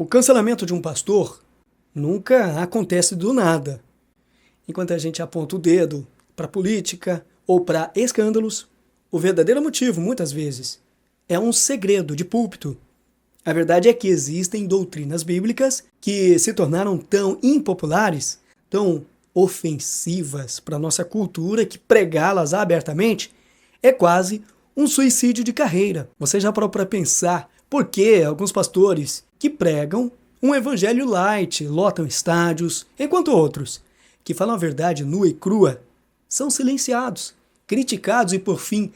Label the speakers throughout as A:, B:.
A: O cancelamento de um pastor nunca acontece do nada. Enquanto a gente aponta o dedo para a política ou para escândalos, o verdadeiro motivo, muitas vezes, é um segredo de púlpito. A verdade é que existem doutrinas bíblicas que se tornaram tão impopulares, tão ofensivas para a nossa cultura, que pregá-las abertamente é quase um suicídio de carreira. Você já parou para pensar por que alguns pastores que pregam um evangelho light lotam estádios, enquanto outros, que falam a verdade nua e crua, são silenciados, criticados e, por fim,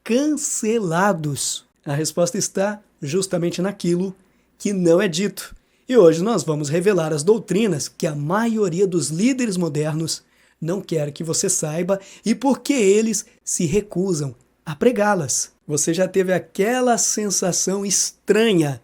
A: cancelados? A resposta está justamente naquilo que não é dito. E hoje nós vamos revelar as doutrinas que a maioria dos líderes modernos não quer que você saiba e por que eles se recusam a pregá-las. Você já teve aquela sensação estranha,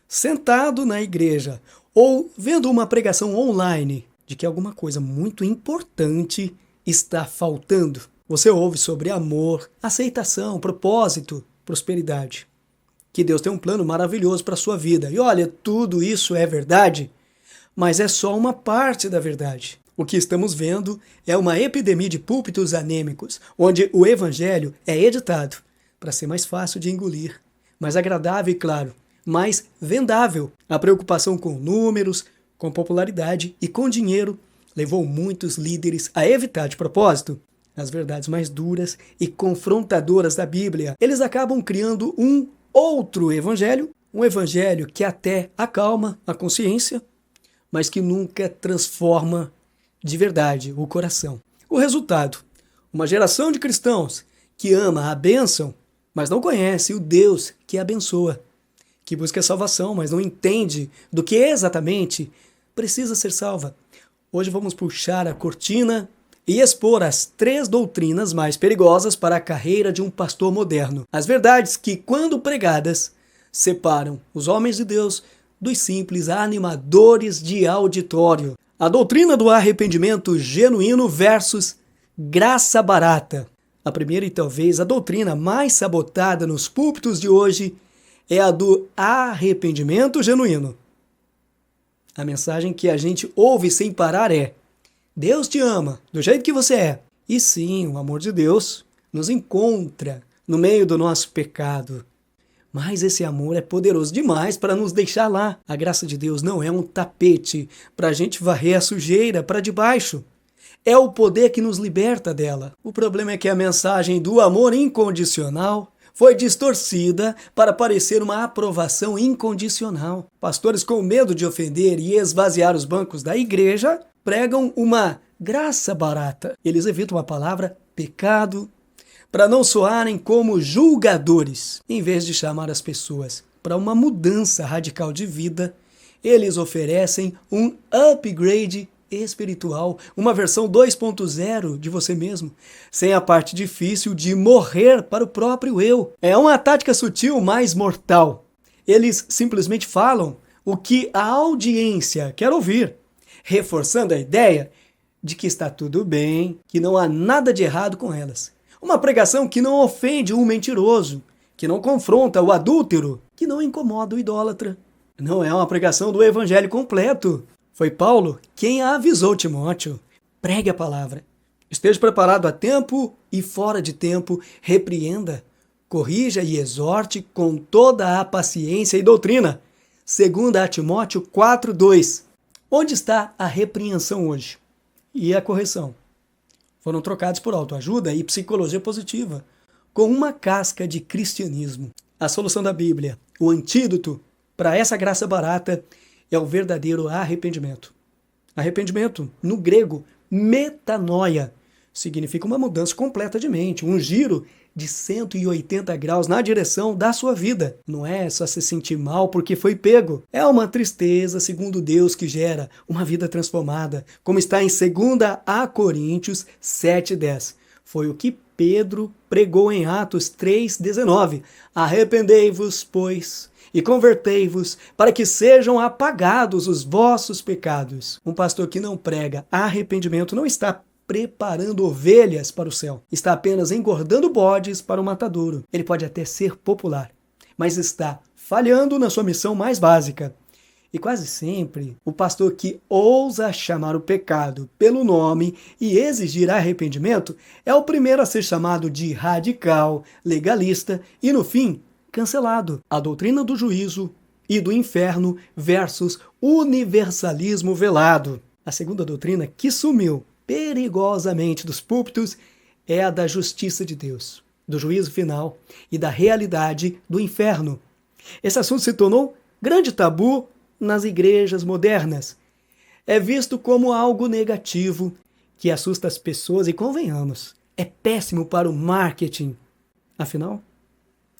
A: sentado na igreja ou vendo uma pregação online, de que alguma coisa muito importante está faltando? Você ouve sobre amor, aceitação, propósito, prosperidade. Que Deus tem um plano maravilhoso para a sua vida. E olha, tudo isso é verdade, mas é só uma parte da verdade. O que estamos vendo é uma epidemia de púlpitos anêmicos, onde o evangelho é editado para ser mais fácil de engolir, mais agradável e, claro, mais vendável. A preocupação com números, com popularidade e com dinheiro levou muitos líderes a evitar de propósito as verdades mais duras e confrontadoras da Bíblia. Eles acabam criando um outro evangelho, um evangelho que até acalma a consciência, mas que nunca transforma de verdade o coração. O resultado, uma geração de cristãos que ama a bênção, mas não conhece o Deus que abençoa, que busca a salvação, mas não entende do que exatamente precisa ser salva. Hoje vamos puxar a cortina e expor as 3 doutrinas mais perigosas para a carreira de um pastor moderno. As verdades que, quando pregadas, separam os homens de Deus dos simples animadores de auditório. A doutrina do arrependimento genuíno versus graça barata. A primeira e talvez a doutrina mais sabotada nos púlpitos de hoje é a do arrependimento genuíno. A mensagem que a gente ouve sem parar é: Deus te ama do jeito que você é. E sim, o amor de Deus nos encontra no meio do nosso pecado. Mas esse amor é poderoso demais para nos deixar lá. A graça de Deus não é um tapete para a gente varrer a sujeira para debaixo. É o poder que nos liberta dela. O problema é que a mensagem do amor incondicional foi distorcida para parecer uma aprovação incondicional. Pastores com medo de ofender e esvaziar os bancos da igreja pregam uma graça barata. Eles evitam a palavra pecado para não soarem como julgadores. Em vez de chamar as pessoas para uma mudança radical de vida, eles oferecem um upgrade espiritual, uma versão 2.0 de você mesmo, sem a parte difícil de morrer para o próprio eu. É uma tática sutil, mais mortal. Eles simplesmente falam o que a audiência quer ouvir, reforçando a ideia de que está tudo bem, que não há nada de errado com elas. Uma pregação que não ofende um mentiroso, que não confronta o adúltero, que não incomoda o idólatra. Não é uma pregação do evangelho completo. Foi Paulo quem avisou Timóteo: pregue a palavra. Esteja preparado a tempo e fora de tempo, repreenda, corrija e exorte com toda a paciência e doutrina. 2 Timóteo 4:2. Onde está a repreensão hoje? E a correção? Foram trocados por autoajuda e psicologia positiva, com uma casca de cristianismo. A solução da Bíblia, o antídoto para essa graça barata, é o verdadeiro arrependimento. Arrependimento, no grego, metanoia, significa uma mudança completa de mente, um giro de 180 graus na direção da sua vida. Não é só se sentir mal porque foi pego. É uma tristeza, segundo Deus, que gera uma vida transformada, como está em 2 Coríntios 7:10. Foi o que Pedro pregou em Atos 3:19. Arrependei-vos, pois, e convertei-vos, para que sejam apagados os vossos pecados. Um pastor que não prega arrependimento não está preparando ovelhas para o céu. Está apenas engordando bodes para o matadouro. Ele pode até ser popular, mas está falhando na sua missão mais básica. E quase sempre, o pastor que ousa chamar o pecado pelo nome e exigir arrependimento é o primeiro a ser chamado de radical, legalista e, no fim, cancelado. A doutrina do juízo e do inferno versus universalismo velado. A segunda doutrina que sumiu perigosamente dos púlpitos é a da justiça de Deus, do juízo final e da realidade do inferno. Esse assunto se tornou grande tabu nas igrejas modernas. É visto como algo negativo que assusta as pessoas e, convenhamos, é péssimo para o marketing. Afinal,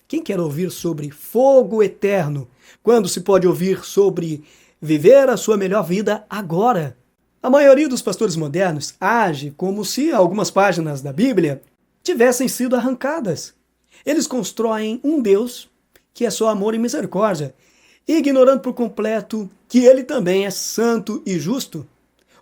A: quem quer ouvir sobre fogo eterno quando se pode ouvir sobre viver a sua melhor vida agora? A maioria dos pastores modernos age como se algumas páginas da Bíblia tivessem sido arrancadas. Eles constroem um Deus que é só amor e misericórdia, ignorando por completo que ele também é santo e justo.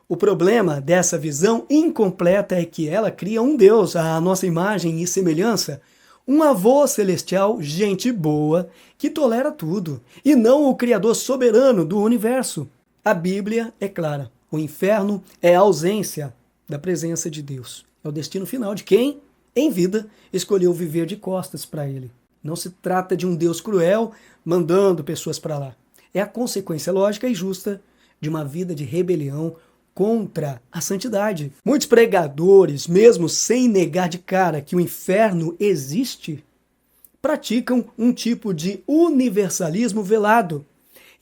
A: O problema dessa visão incompleta é que ela cria um Deus à nossa imagem e semelhança, um avô celestial, gente boa, que tolera tudo, e não o Criador soberano do universo. A Bíblia é clara. O inferno é a ausência da presença de Deus. É o destino final de quem, em vida, escolheu viver de costas para ele. Não se trata de um Deus cruel mandando pessoas para lá. É a consequência lógica e justa de uma vida de rebelião contra a santidade. Muitos pregadores, mesmo sem negar de cara que o inferno existe, praticam um tipo de universalismo velado.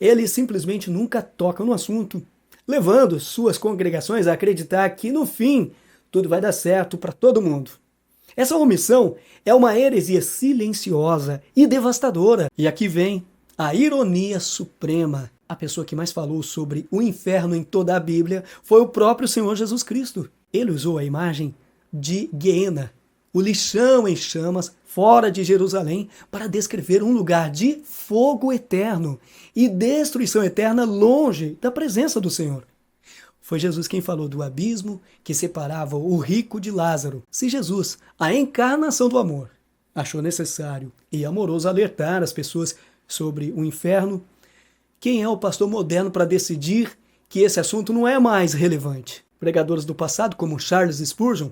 A: Eles simplesmente nunca tocam no assunto, levando suas congregações a acreditar que, no fim, tudo vai dar certo para todo mundo. Essa omissão é uma heresia silenciosa e devastadora. E aqui vem a ironia suprema. A pessoa que mais falou sobre o inferno em toda a Bíblia foi o próprio Senhor Jesus Cristo. Ele usou a imagem de Guiena, o lixão em chamas fora de Jerusalém, para descrever um lugar de fogo eterno e destruição eterna longe da presença do Senhor. Foi Jesus quem falou do abismo que separava o rico de Lázaro. Se Jesus, a encarnação do amor, achou necessário e amoroso alertar as pessoas sobre o inferno, quem é o pastor moderno para decidir que esse assunto não é mais relevante? Pregadores do passado, como Charles Spurgeon,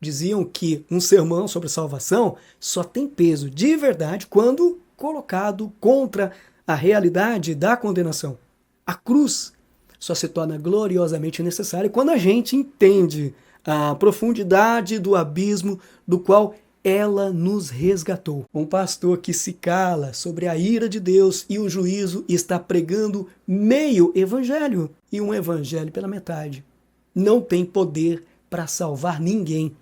A: diziam que um sermão sobre salvação só tem peso de verdade quando colocado contra a realidade da condenação. A cruz só se torna gloriosamente necessária quando a gente entende a profundidade do abismo do qual ela nos resgatou. Um pastor que se cala sobre a ira de Deus e o juízo está pregando meio evangelho, e um evangelho pela metade. Não tem poder para salvar ninguém.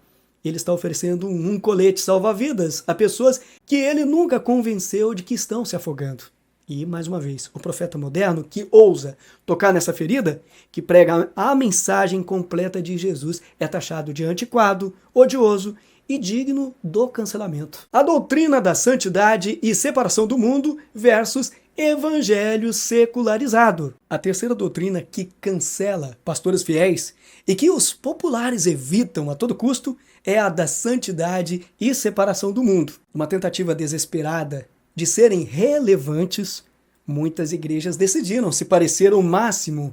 A: Ele está oferecendo um colete salva-vidas a pessoas que ele nunca convenceu de que estão se afogando. E, mais uma vez, o profeta moderno que ousa tocar nessa ferida, que prega a mensagem completa de Jesus, é taxado de antiquado, odioso e digno do cancelamento. A doutrina da santidade e separação do mundo versus evangelho secularizado. A terceira doutrina que cancela pastores fiéis e que os populares evitam a todo custo é a da santidade e separação do mundo. Uma tentativa desesperada de serem relevantes, muitas igrejas decidiram se parecer o máximo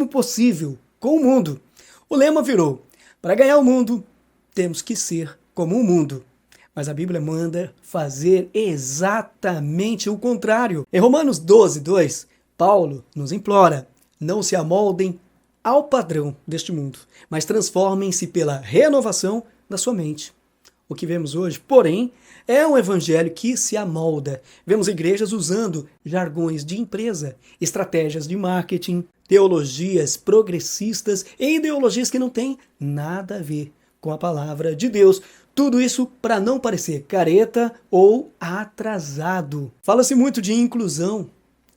A: possível com o mundo. O lema virou: para ganhar o mundo, temos que ser como o mundo. Mas a Bíblia manda fazer exatamente o contrário. Em Romanos 12:2, Paulo nos implora: não se amoldem ao padrão deste mundo, mas transformem-se pela renovação da sua mente. O que vemos hoje, porém, é um evangelho que se amolda. Vemos igrejas usando jargões de empresa, estratégias de marketing, teologias progressistas e ideologias que não têm nada a ver com a palavra de Deus. Tudo isso para não parecer careta ou atrasado. Fala-se muito de inclusão,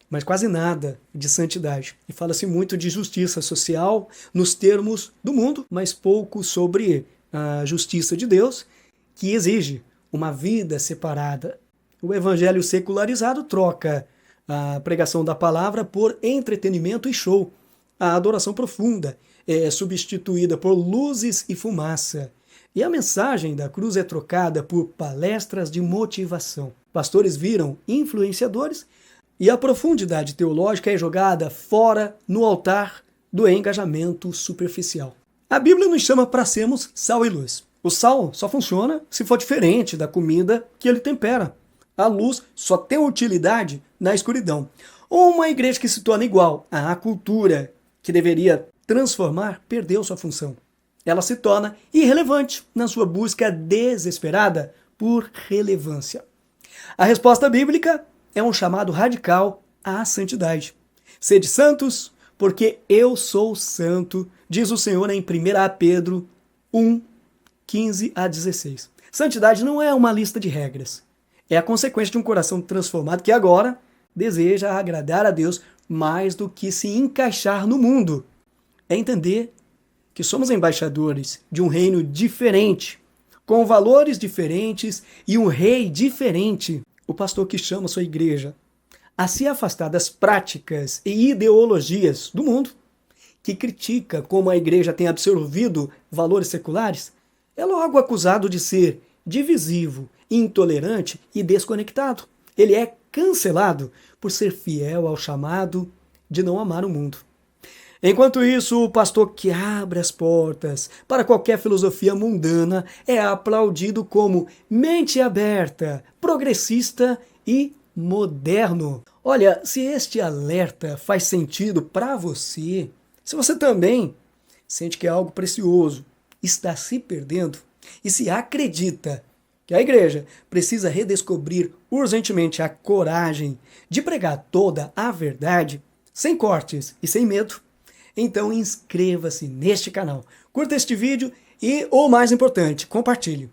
A: mas quase nada de santidade. E fala-se muito de justiça social nos termos do mundo, mas pouco sobre a justiça de Deus, que exige uma vida separada. O evangelho secularizado troca a pregação da palavra por entretenimento e show. A adoração profunda é substituída por luzes e fumaça. E a mensagem da cruz é trocada por palestras de motivação. Pastores viram influenciadores e a profundidade teológica é jogada fora no altar do engajamento superficial. A Bíblia nos chama para sermos sal e luz. O sal só funciona se for diferente da comida que ele tempera. A luz só tem utilidade na escuridão. Uma igreja que se torna igual à cultura que deveria transformar perdeu sua função. Ela se torna irrelevante na sua busca desesperada por relevância. A resposta bíblica é um chamado radical à santidade. Sede santos, porque eu sou santo, diz o Senhor em 1 Pedro 1, 15 a 16. Santidade não é uma lista de regras. É a consequência de um coração transformado que agora deseja agradar a Deus mais do que se encaixar no mundo. É entender que somos embaixadores de um reino diferente, com valores diferentes e um rei diferente. O pastor que chama sua igreja a se afastar das práticas e ideologias do mundo, que critica como a igreja tem absorvido valores seculares, é logo acusado de ser divisivo, intolerante e desconectado. Ele é cancelado por ser fiel ao chamado de não amar o mundo. Enquanto isso, o pastor que abre as portas para qualquer filosofia mundana é aplaudido como mente aberta, progressista e moderno. Olha, se este alerta faz sentido para você, se você também sente que é algo precioso, está se perdendo, e se acredita que a igreja precisa redescobrir urgentemente a coragem de pregar toda a verdade, sem cortes e sem medo, então inscreva-se neste canal, curta este vídeo e, o mais importante, compartilhe.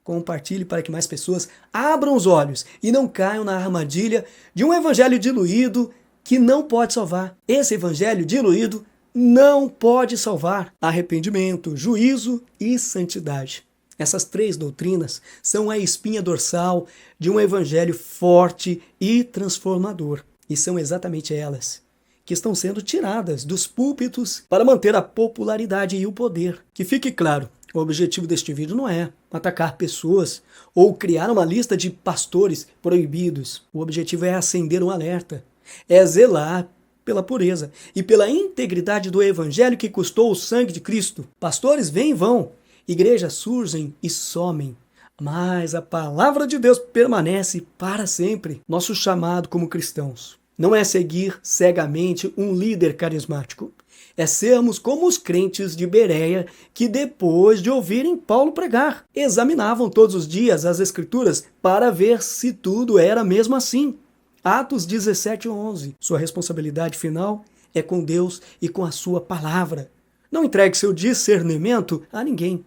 A: Compartilhe para que mais pessoas abram os olhos e não caiam na armadilha de um evangelho diluído que não pode salvar. Esse evangelho diluído não pode salvar. Arrependimento, juízo e santidade. Essas três doutrinas são a espinha dorsal de um evangelho forte e transformador. E são exatamente elas que estão sendo tiradas dos púlpitos para manter a popularidade e o poder. Que fique claro, o objetivo deste vídeo não é atacar pessoas ou criar uma lista de pastores proibidos. O objetivo é acender um alerta, é zelar pela pureza e pela integridade do evangelho que custou o sangue de Cristo. Pastores vêm e vão, igrejas surgem e somem, mas a palavra de Deus permanece para sempre. Nosso chamado como cristãos não é seguir cegamente um líder carismático, é sermos como os crentes de Bereia que, depois de ouvirem Paulo pregar, examinavam todos os dias as Escrituras para ver se tudo era mesmo assim. Atos 17:11. Sua responsabilidade final é com Deus e com a sua palavra. Não entregue seu discernimento a ninguém.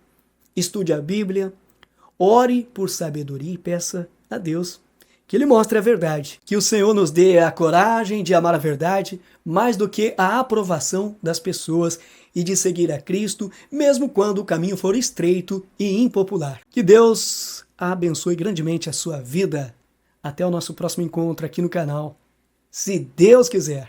A: Estude a Bíblia, ore por sabedoria e peça a Deus que Ele mostre a verdade. Que o Senhor nos dê a coragem de amar a verdade mais do que a aprovação das pessoas e de seguir a Cristo, mesmo quando o caminho for estreito e impopular. Que Deus abençoe grandemente a sua vida. Até o nosso próximo encontro aqui no canal, se Deus quiser.